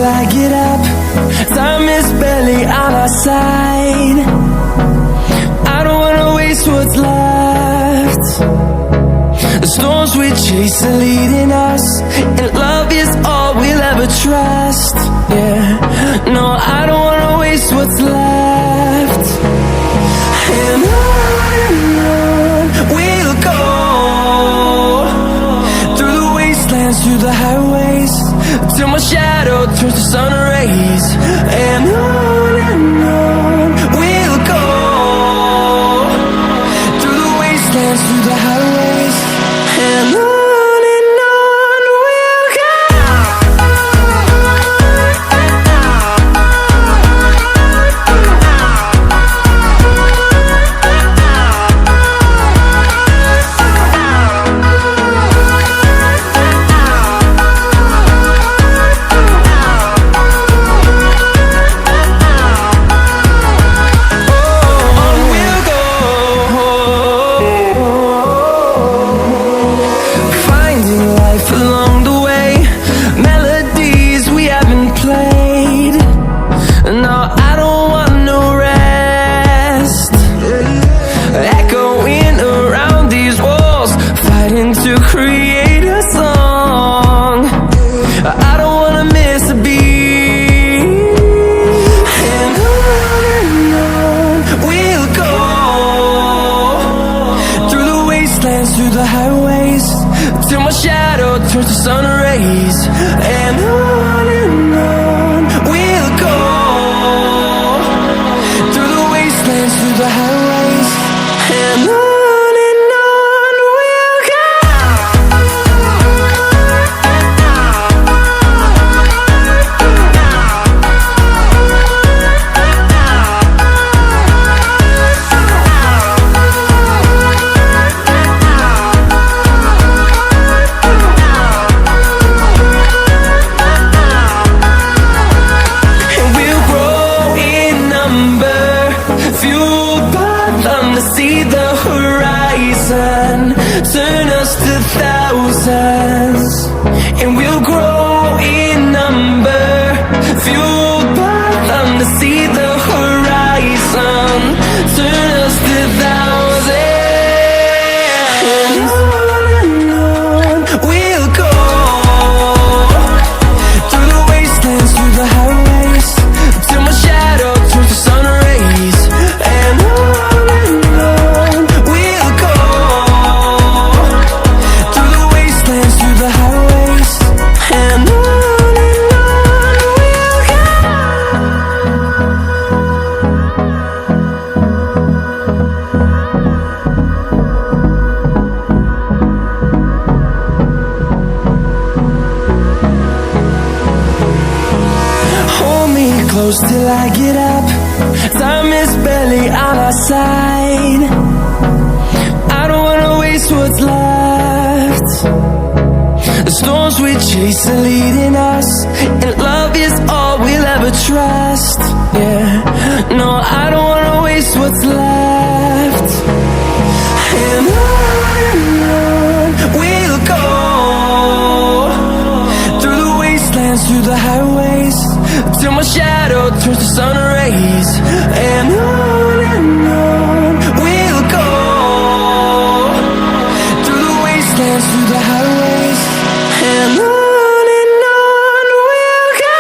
I get up. Time is barely on our side. I don't wanna waste what's left. The storms we chase are leading us, and love is all we'll ever trust. Yeah, no, I don't wanna waste what's left. And on we'll go, through the wastelands, through the highways, till my shadow turns to sun rays. And on we'll go, through the wastelands, through the highways, and on we'll go. Through the highways, till my shadow turns to sun rays. And on we'll go, through the wastelands, through the highways, and on we'll go. See the horizon, turn us to thousands, and we'll grow in number, fueled by them to see the horizon, turn us to thousands, and on we'll go, through the wastelands, through the highways, till my shadow turns to sun rays. And close till I get up. Time is barely on our side. I don't wanna waste what's left. The storms we chase are leading us, and love is all we'll ever trust. Yeah, no, I don't wanna waste what's left. And on we'll go, through the wastelands, through the highways, till my shadow turns to sun rays. And on we'll go, through the wastelands, through the highways, and on we'll go.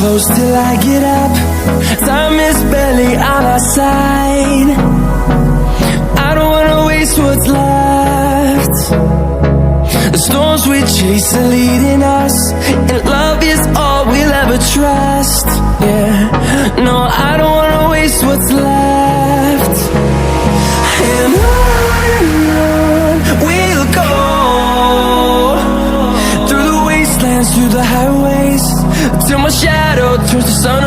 close till I get up. Time is barely on our side. I don't wanna waste what's left. The storms we chase are leading us, and love is all we'll ever trust. Yeah, no, I don't wanna waste what's left. And on we'll go, through the wastelands, through the highways, till my shadow turns to sun